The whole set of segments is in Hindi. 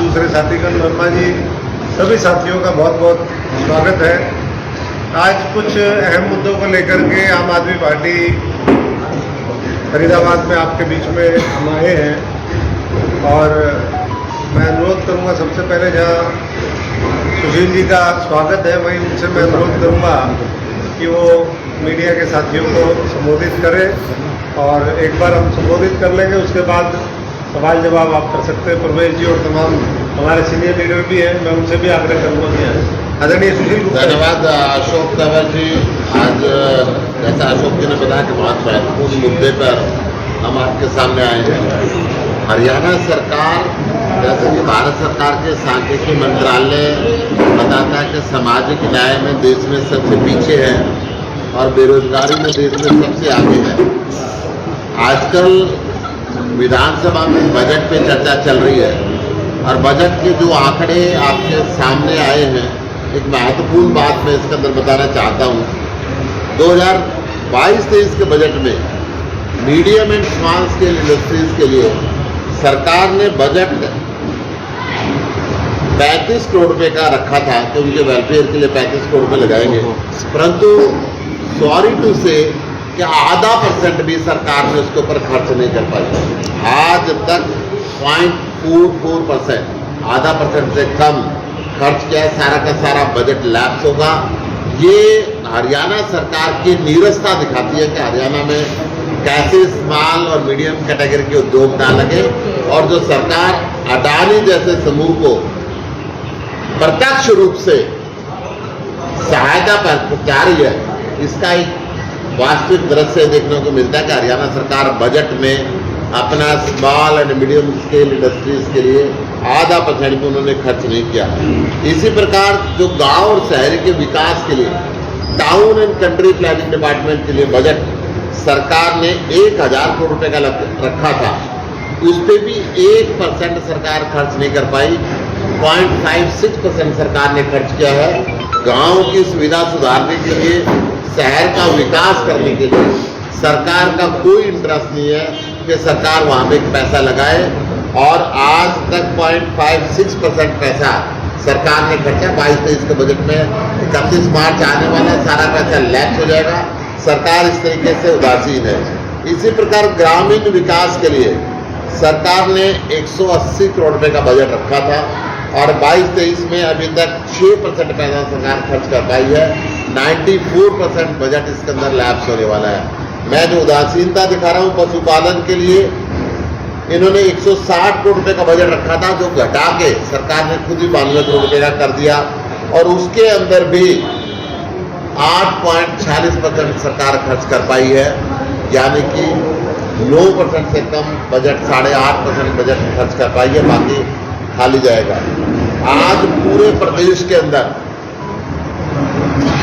दूसरे साथीगण, वर्मा जी, सभी साथियों का बहुत बहुत स्वागत है। आज कुछ अहम मुद्दों को लेकर के आम आदमी पार्टी फरीदाबाद में आपके बीच में हम आए हैं और मैं अनुरोध करूंगा, सबसे पहले जहाँ सुशील जी का स्वागत है वहीं उनसे मैं अनुरोध करूंगा कि वो मीडिया के साथियों को संबोधित करें और एक बार हम संबोधित कर लेंगे, उसके बाद सवाल जवाब आप कर सकते हैं। प्रवेश जी और तमाम हमारे सीनियर लीडर भी हैं, मैं उनसे भी आग्रह करूंगा कि आदरणीय सुशील। धन्यवाद अशोक तंवर जी। आज जैसा अशोक जी ने बताया कि बहुत महत्वपूर्ण मुद्दे पर हम आपके सामने आए हैं। हरियाणा सरकार, जैसे कि भारत सरकार के सांख्यिकी मंत्रालय बताता है कि सामाजिक न्याय में देश में सबसे पीछे है और बेरोजगारी में देश में सबसे आगे है। आजकल विधानसभा में बजट पे चर्चा चल रही है और बजट के जो आंकड़े आपके सामने आए हैं, एक महत्वपूर्ण बात मैं इसके अंदर बताना चाहता हूँ। 2022-23 के बजट में medium and small scale industries के लिए सरकार ने बजट 35 करोड़ रुपए का रखा था कि उनके वेलफेयर के लिए 35 करोड़ रुपए लगाएंगे, परंतु सॉरी टू से कि आधा % भी सरकार ने उसके ऊपर खर्च नहीं कर पाई। आज तक 0.44%, आधा % से कम खर्च किया है। सारा का सारा बजट लैप्स होगा। ये हरियाणा सरकार की नीरसता दिखाती है कि हरियाणा में कैसे स्मॉल और मीडियम कैटेगरी के उद्योग ना लगे और जो सरकार अडानी जैसे समूह को प्रत्यक्ष रूप से सहायता पहुंचा रही है, इसका एक वास्तविक दृश्य देखने को मिलता है कि हरियाणा सरकार बजट में अपना small and medium scale industries के लिए आधा % भी उन्होंने खर्च नहीं किया। इसी प्रकार जो गांव और शहर के विकास के लिए town and country planning department के लिए बजट सरकार ने 1000 करोड़ रुपए का रखा था, उस पर भी 1% सरकार खर्च नहीं कर पाई। 0.56% सरकार ने खर्च किया है। गांव की सुविधा सुधारने के लिए, शहर का विकास करने के लिए सरकार का कोई इंटरेस्ट नहीं है कि सरकार वहां पे पैसा लगाए और आज तक 0.56% पैसा सरकार ने खर्चा। 22-23 के बजट में 31 मार्च आने वाला है, सारा पैसा लैप्स हो जाएगा। सरकार इस तरीके से उदासीन है। इसी प्रकार ग्रामीण विकास के लिए सरकार ने 180 करोड़ रुपए का बजट रखा था और 22-23 में अभी तक 6% पैसा सरकार खर्च कर पाई है। 94% बजट इसके अंदर लैप्स होने वाला है। मैं जो उदासीनता दिखा रहा हूँ पशुपालन के लिए, इन्होंने 160 करोड़ रुपए का बजट रखा था जो घटा के सरकार ने खुद ही 92 करोड़ रुपए का कर दिया और उसके अंदर भी 8.46% सरकार खर्च कर पाई है, यानी कि 9% से कम बजट, 8.5% बजट खर्च कर पाई है, बाकी खाली जाएगा। आज पूरे प्रदेश के अंदर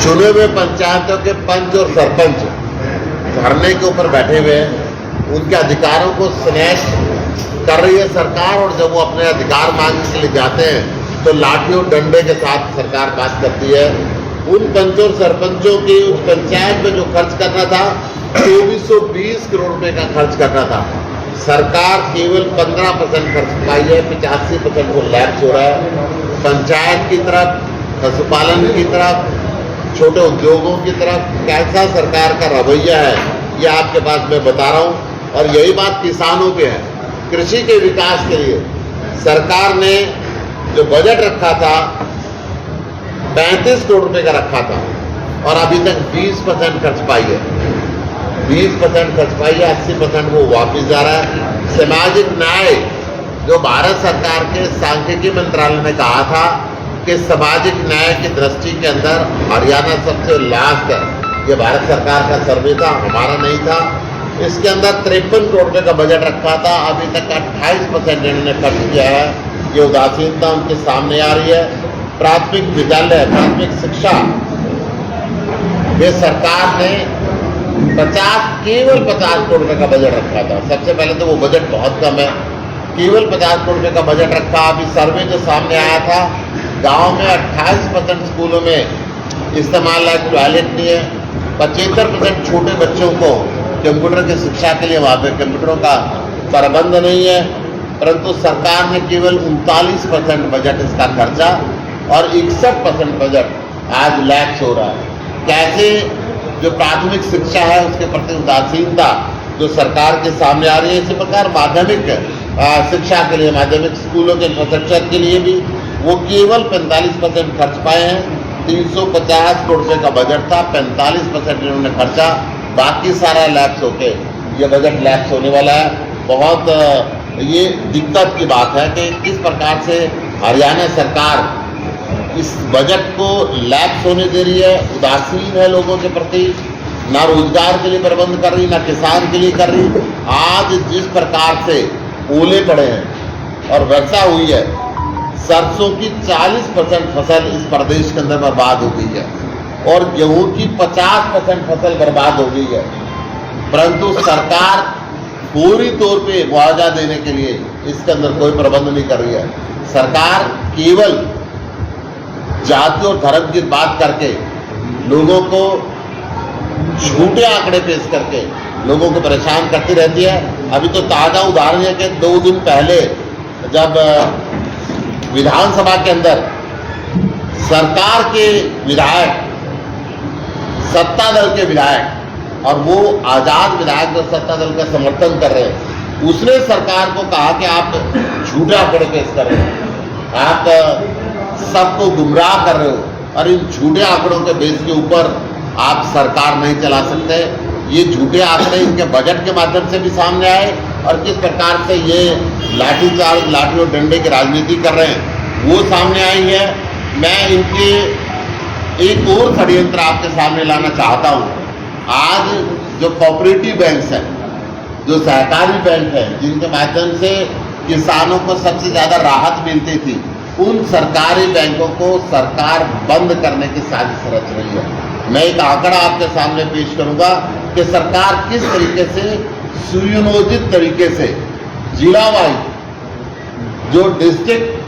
चुने हुए पंचायतों के पंच और सरपंच धरने के ऊपर बैठे हुए हैं। उनके अधिकारों को स्नैच कर रही है सरकार और जब वो अपने अधिकार मांगने के लिए जाते हैं तो लाठी और डंडे के साथ सरकार बात करती है। उन पंचों और सरपंचों की उस पंचायत में जो खर्च करना था 2420 करोड़ रुपए का खर्च करना था, सरकार केवल 15% खर्च पाई है। 85% वो लैप्स हो रहा है। पंचायत की तरफ, पशुपालन की तरफ, छोटे उद्योगों की तरफ कैसा सरकार का रवैया है ये आपके पास मैं बता रहा हूं। और यही बात किसानों पे है। कृषि के विकास के लिए सरकार ने जो बजट रखा था 35 करोड़ रुपए का रखा था और अभी तक 20% खर्च पाई है। 20% खर्च पाई है, 80% वो वापिस जा रहा है। सामाजिक न्याय जो भारत सरकार के सांख्यिकी मंत्रालय ने कहा था कि सामाजिक न्याय की दृष्टि के अंदर हरियाणा सबसे लास्ट है, ये भारत सरकार का सर्वे था, हमारा नहीं था। इसके अंदर 53 करोड़ रुपए का बजट रखा था, अभी तक 28% इन्होंने खर्च किया है। ये उदासीनता उनके सामने आ रही है। प्राथमिक विद्यालय, प्राथमिक शिक्षा, ये सरकार ने केवल 50 करोड़ रुपए का बजट रखा था। सबसे पहले तो वो बजट बहुत कम है, केवल 50 करोड़ रुपए का बजट रखा। अभी सर्वे जो सामने आया था, गांव में 28% स्कूलों में इस्तेमाल लायक टॉयलेट नहीं है। 75% छोटे बच्चों को कंप्यूटर की शिक्षा के लिए वहाँ पे कंप्यूटरों का प्रबंध नहीं है। परंतु सरकार ने केवल 39% बजट इसका खर्चा और 61% बजट आज लैप्स हो रहा है। कैसे जो प्राथमिक शिक्षा है उसके प्रति उदासीनता जो सरकार के सामने आ रही है। इसी प्रकार माध्यमिक शिक्षा के लिए, माध्यमिक स्कूलों के इंफ्रास्ट्रक्चर के लिए भी वो केवल 45% खर्च पाए हैं। 350 करोड़ रुपए का बजट था, 45% इन्होंने खर्चा, बाकी सारा लैप्स होके ये बजट लैप्स होने वाला है। बहुत ये दिक्कत की बात है कि किस प्रकार से हरियाणा सरकार इस बजट को लैप्स होने दे रही है, उदासीन है लोगों के प्रति, ना रोजगार के लिए प्रबंध कर रही, ना किसान के लिए कर रही। आज जिस प्रकार से ओले पड़े हैं और वर्षा हुई है, सरसों की 40% फसल इस प्रदेश के अंदर बर्बाद हो गई है और गेहूं की 50% फसल बर्बाद हो गई है, परंतु सरकार पूरी तौर पे मुआवजा देने के लिए इसके अंदर कोई प्रबंध नहीं कर रही है। सरकार केवल जाति और धर्म की बात करके लोगों को झूठे आंकड़े पेश करके लोगों को परेशान करती रहती है। अभी तो ताजा उदाहरण है कि 2 दिन पहले जब विधानसभा के अंदर सरकार के विधायक, सत्ता दल के विधायक और वो आजाद विधायक जो सत्ता दल का समर्थन कर रहे हैं, उसने सरकार को कहा कि आप झूठे आंकड़े पेश कर रहे हो, आप सबको गुमराह कर रहे हो और इन झूठे आंकड़ों के बेस के ऊपर आप सरकार नहीं चला सकते। ये झूठे आंकड़े इनके बजट के माध्यम से भी सामने आए और किस प्रकार से ये लाठीचार्ज, लाठी और डंडे की राजनीति कर रहे हैं वो सामने आई है। मैं इनके एक और षड्यंत्र आपके सामने लाना चाहता हूँ। आज जो कोऑपरेटिव बैंक्स हैं, जो सहकारी बैंक हैं, जिनके माध्यम से किसानों को सबसे ज्यादा राहत मिलती थी, उन सरकारी बैंकों को सरकार बंद करने की साजिश रच रही है। मैं एक आंकड़ा आपके सामने पेश करूंगा कि सरकार किस तरीके से सुनियोजित तरीके से जिला वाइज जो डिस्ट्रिक्ट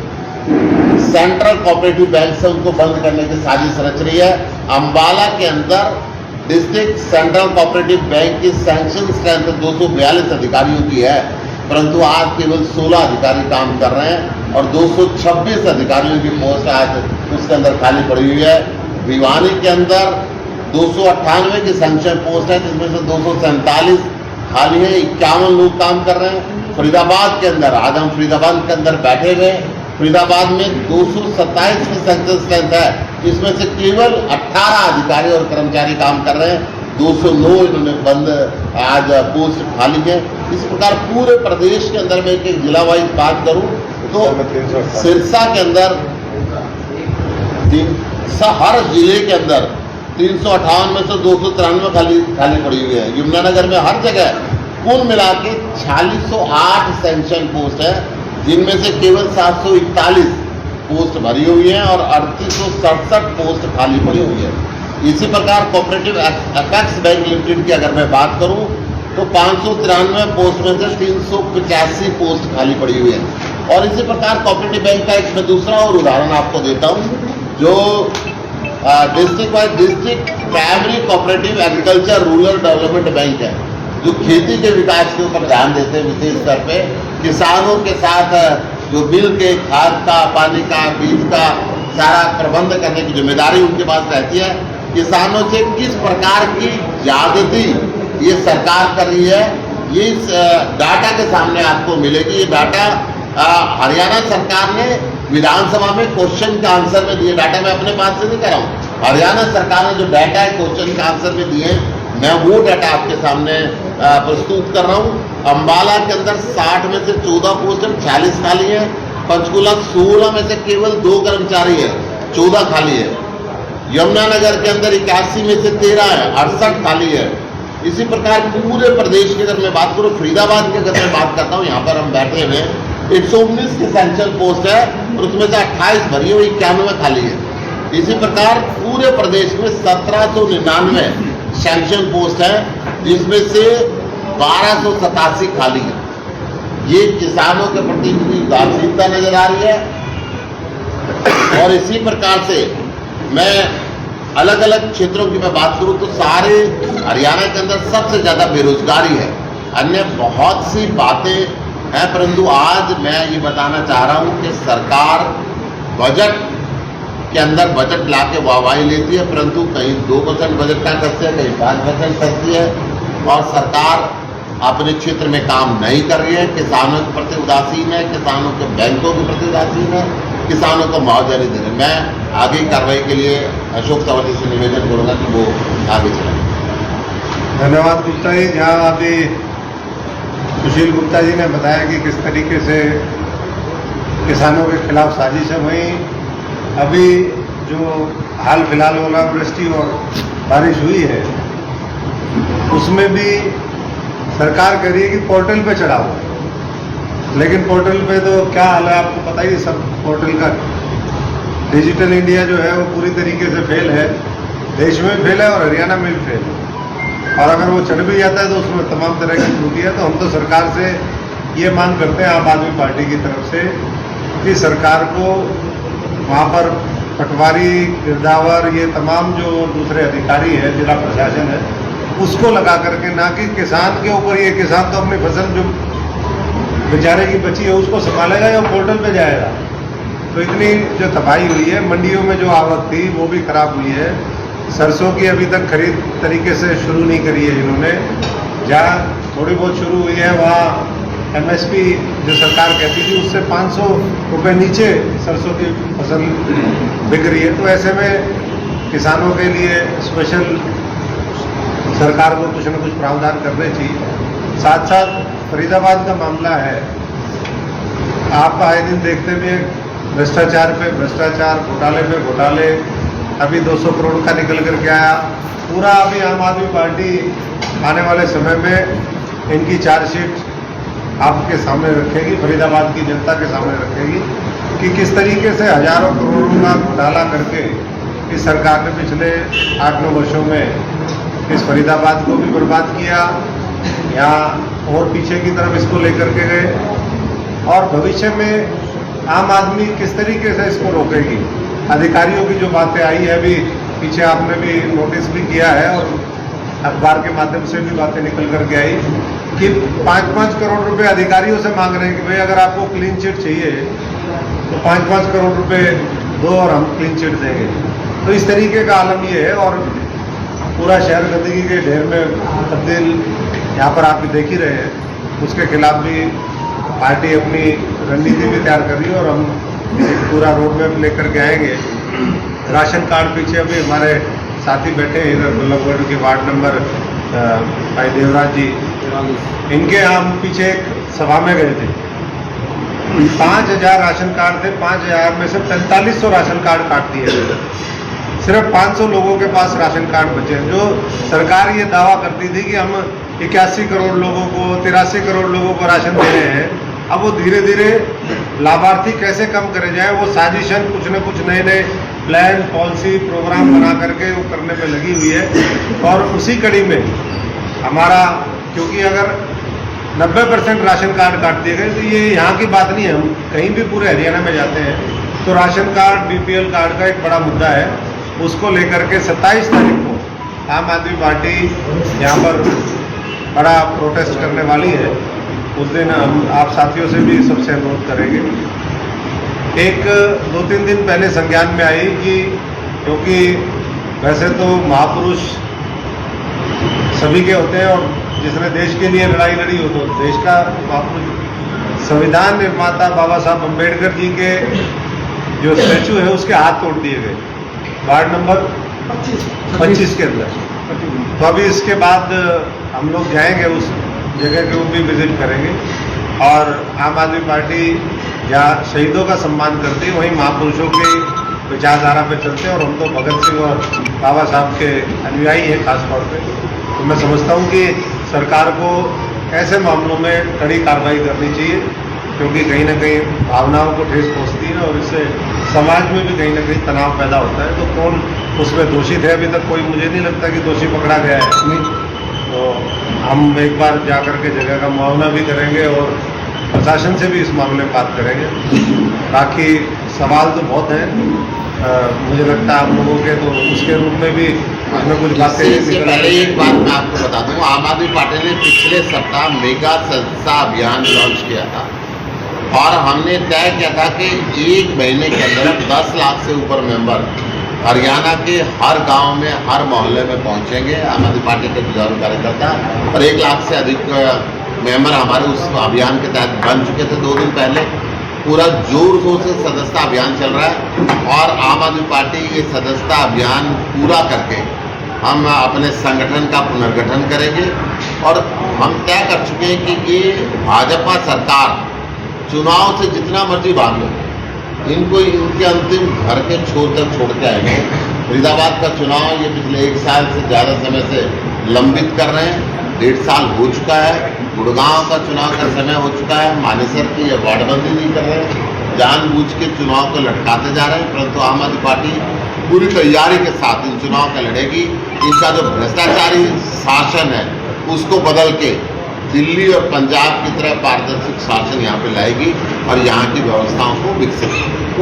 सेंट्रल कोऑपरेटिव बैंक है उनको बंद करने की साजिश रच रही है। अंबाला के अंदर डिस्ट्रिक्ट सेंट्रल कोऑपरेटिव बैंक की सैंक्शन स्ट्रेंथ 242 अधिकारियों की है, परंतु आज केवल 16 अधिकारी काम कर रहे हैं और 226 अधिकारियों की पोस्ट आज उसके अंदर खाली पड़ी हुई है। भिवानी के अंदर 298 की सैंक्शन पोस्ट है, जिसमें से 247 खाली है, 51 लोग काम कर रहे हैं। फरीदाबाद के अंदर, आज हम फरीदाबाद के अंदर बैठे हुए, फरीदाबाद में 227 की सैंक्शन स्ट्रेंथ है, इसमें से केवल 18 अधिकारी और कर्मचारी काम कर रहे हैं, 209 इन्होंने बंद आज पोस्ट खाली है। इस प्रकार पूरे प्रदेश के अंदर मैं एक जिला वाइज बात करूं तो सिरसा के अंदर हर जिले के अंदर 358 में से 293 खाली पड़ी हुई है। यमुनानगर में हर जगह कुल मिला के 4608 सैंक्शन पोस्ट है, जिनमें से केवल 741 पोस्ट भरी हुई है और 3867 पोस्ट खाली पड़ी हुई है। इसी प्रकार कोऑपरेटिव अपेक्स बैंक लिमिटेड की अगर मैं बात करूं तो 593 पोस्ट में से 385 पोस्ट खाली पड़ी हुई है। और इसी प्रकार कोऑपरेटिव बैंक का एक मैं दूसरा और उदाहरण आपको देता हूं, जो district wise district primary cooperative agriculture rural development bank है, जो खेती के विकास के ऊपर ध्यान देते हैं विशेष स्तर पे। किसानों के साथ जो बिल के खाद का, पानी का, बीज का सारा प्रबंध करने की जिम्मेदारी उनके पास रहती है। किसानों से किस प्रकार की ज्यादती ये सरकार कर रही है, ये इस डाटा के सामने आपको मिलेगी। ये डाटा हरियाणा सरकार ने विधानसभा में क्वेश्चन का आंसर में दिए। डाटा मैं अपने पास से नहीं कर रहा हूँ, हरियाणा सरकार ने जो डाटा है क्वेश्चन का आंसर में दिए, मैं वो डाटा आपके सामने प्रस्तुत कर रहा हूँ। अंबाला के अंदर 60 में से 14 पोस्ट 46 खाली है। पंचकुला 16 में से केवल 2 कर्मचारी है, 14 खाली है। यमुनानगर के अंदर 81 में से 13 है, 68 खाली है। इसी प्रकार पूरे प्रदेश की अगर मैं बात करूँ, फरीदाबाद की अगर मैं बात करता हूँ, यहाँ पर हम बैठे हुए 119 की सैंक्शन पोस्ट है और उसमें से 28 भरी हुई, 91 खाली है। इसी प्रकार पूरे प्रदेश में 1799 सैंक्शन पोस्ट है, जिसमें से 1287 खाली है। ये किसानों के प्रति इतनी उदासीनता नजर आ रही है। और इसी प्रकार से मैं अलग अलग क्षेत्रों की मैं बात करूं तो सारे हरियाणा के अंदर सबसे ज्यादा बेरोजगारी है। अन्य बहुत सी बातें है, परंतु आज मैं ये बताना चाह रहा हूँ कि सरकार बजट के अंदर बजट ला के वाहवाही लेती है, परंतु कहीं 2% बजट का खर्च है, कहीं 5% खर्च है, और सरकार अपने क्षेत्र में काम नहीं कर रही है। किसानों के प्रति उदासीन है, किसानों के बैंकों के प्रति उदासीन है, किसानों को मुआवजा नहीं दे रहे। मैं आगे कार्रवाई के लिए अशोक तंवर से निवेदन करूंगा कि वो आगे चलें। धन्यवाद गुप्ता जी। जहाँ अभी सुशील गुप्ता जी ने बताया कि किस तरीके से किसानों के खिलाफ साजिश है, वहीं अभी जो हाल फिलहाल ओलावृष्टि और बारिश हुई है उसमें भी सरकार कह रही है कि पोर्टल पे चढ़ाओ, लेकिन पोर्टल पे तो क्या हाल है आपको पता ही, सब पोर्टल का डिजिटल इंडिया जो है वो पूरी तरीके से फेल है, देश में फेल है और हरियाणा में भी फेल है। और अगर वो चढ़ भी जाता है तो उसमें तमाम तरह की त्रुटि है। तो हम तो सरकार से ये मांग करते हैं आम आदमी पार्टी की तरफ से कि सरकार को वहाँ पर पटवारी, गिरदावर, ये तमाम जो दूसरे अधिकारी हैं, जिला प्रशासन है, उसको लगा करके, ना कि किसान के ऊपर। ये किसान तो अपनी फसल जो बेचारे की बची है उसको संभालेगा या पोर्टल पे जाएगा। तो इतनी जो तबाही हुई है, मंडियों में जो आवक थी वो भी खराब हुई है। सरसों की अभी तक खरीद तरीके से शुरू नहीं करी है इन्होंने। जहाँ थोड़ी बहुत शुरू हुई है वहाँ MSP जो सरकार कहती थी उससे 500 रुपये नीचे सरसों की फसल बिक रही है। तो ऐसे में किसानों के लिए स्पेशल सरकार को कुछ न कुछ प्रावधान करने चाहिए। साथ साथ फरीदाबाद का मामला है, आप आए दिन देखते भी भ्रष्टाचार पे भ्रष्टाचार, घोटाले पे घोटाले। अभी 200 करोड़ का निकल करके आया पूरा। अभी आम आदमी पार्टी आने वाले समय में इनकी चार्जशीट आपके सामने रखेगी, फरीदाबाद की जनता के सामने रखेगी कि किस तरीके से हजारों करोड़ों का घोटाला करके इस सरकार ने पिछले 8-9 वर्षों में इस फरीदाबाद को भी बर्बाद किया, यहाँ और पीछे की तरफ इसको लेकर के गए। और भविष्य में आम आदमी किस तरीके से इसको रोकेगी। अधिकारियों की जो बातें आई है, अभी पीछे आपने भी नोटिस भी किया है और अखबार के माध्यम से भी बातें निकल करके आई कि 5-5 करोड़ रुपए अधिकारियों से मांग रहे हैं कि भाई अगर आपको क्लीन चिट चाहिए तो 5-5 करोड़ रुपए दो और हम क्लीन चिट देंगे। तो इस तरीके का आलम ये है और पूरा शहर गंदगी के ढेर में तब्दील यहाँ पर आप भी देख ही रहे हैं। उसके खिलाफ भी पार्टी अपनी रणनीति भी तैयार कर रही है और हम एक पूरा रोड मैप लेकर के आएंगे। राशन कार्ड पीछे अभी हमारे साथी बैठे हैं इधर बल्लभगढ़ के वार्ड नंबर भाई देवराज जी, इनके हम पीछे एक सभा में गए थे। 5000 राशन कार्ड थे, 5000 में से 4500 राशन कार्ड काट दिए। सिर्फ 500 लोगों के पास राशन कार्ड बचे हैं। जो सरकार ये दावा करती थी कि हम 81 करोड़ लोगों को, 83 करोड़ लोगों को राशन दे रहे हैं, अब वो धीरे धीरे लाभार्थी कैसे कम करे जाए, वो साजिशन कुछ न कुछ नए नए प्लान, पॉलिसी, प्रोग्राम बना करके वो करने पे लगी हुई है। और उसी कड़ी में हमारा, क्योंकि अगर 90% राशन कार्ड काट दिए गए तो ये यहाँ की बात नहीं है, हम कहीं भी पूरे हरियाणा में जाते हैं तो राशन कार्ड, BPL कार्ड का एक बड़ा मुद्दा है। उसको लेकर के 27 तारीख को आम आदमी पार्टी यहाँ पर बड़ा प्रोटेस्ट करने वाली है। उस दिन हम आप साथियों से भी सबसे अनुरोध करेंगे। एक 2-3 दिन पहले संज्ञान में आई कि क्योंकि वैसे तो महापुरुष सभी के होते हैं और जिसने देश के लिए लड़ाई लड़ी हो तो देश का महापुरुष, संविधान निर्माता बाबा साहब अम्बेडकर जी के जो स्टैचू है उसके हाथ तोड़ दिए गए वार्ड नंबर 25 के अंदर। तो अभी इसके बाद हम लोग जाएंगे उस जगह को भी विजिट करेंगे और आम आदमी पार्टी जहाँ शहीदों का सम्मान करती है वहीं महापुरुषों के विचारधारा पे चलते हैं। और हम तो भगत सिंह और बाबा साहब के अनुयायी हैं खास तौर पे। तो मैं समझता हूँ कि सरकार को ऐसे मामलों में कड़ी कार्रवाई करनी चाहिए, क्योंकि कहीं ना कहीं भावनाओं को ठेस पहुँचती है और इससे समाज में भी कहीं ना कहीं तनाव पैदा होता है। तो कौन उसमें दोषी थे, अभी तक कोई मुझे नहीं लगता कि दोषी पकड़ा गया है। तो हम एक बार जाकर के जगह का मुआयना भी करेंगे और प्रशासन से भी इस मामले में बात करेंगे। बाकी सवाल तो बहुत हैं, मुझे लगता है आप लोगों के, तो उसके रूप में भी उसमें कुछ बातें इससे पहले एक बात मैं आपको बता दूं, आम आदमी पार्टी ने पिछले सप्ताह मेगा सदस्यता अभियान लॉन्च किया था और हमने तय किया था कि एक महीने के अंदर 10 लाख से ऊपर मेंबर हरियाणा के हर गांव में, हर मोहल्ले में पहुंचेंगे आम आदमी पार्टी के बुजुर्ग कार्यकर्ता, और 1 लाख से अधिक मेंबर हमारे उस अभियान के तहत बन चुके थे 2 दिन पहले। पूरा जोर शोर से सदस्यता अभियान चल रहा है और आम आदमी पार्टी ये सदस्यता अभियान पूरा करके हम अपने संगठन का पुनर्गठन करेंगे। और हम तय कर चुके हैं कि ये भाजपा सरकार चुनाव से जितना मर्जी भाग लो, इनको इनके अंतिम घर के छोर तक छोड़ के आएंगे। फरीदाबाद का चुनाव ये पिछले 1 साल से ज़्यादा समय से लंबित कर रहे हैं, 1.5 साल हो चुका है। गुड़गांव का चुनाव का समय हो चुका है, मानेसर की ये वार्डबंदी नहीं कर रहे, जानबूझ के चुनाव को लटकाते जा रहे हैं। परंतु आम आदमी पार्टी पूरी तैयारी के साथ इन चुनाव का लड़ेगी। इनका जो भ्रष्टाचारी शासन है उसको बदल के दिल्ली और पंजाब की तरह पारदर्शी शासन यहाँ पे लाएगी और यहाँ की व्यवस्थाओं को विकसित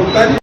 करेगी।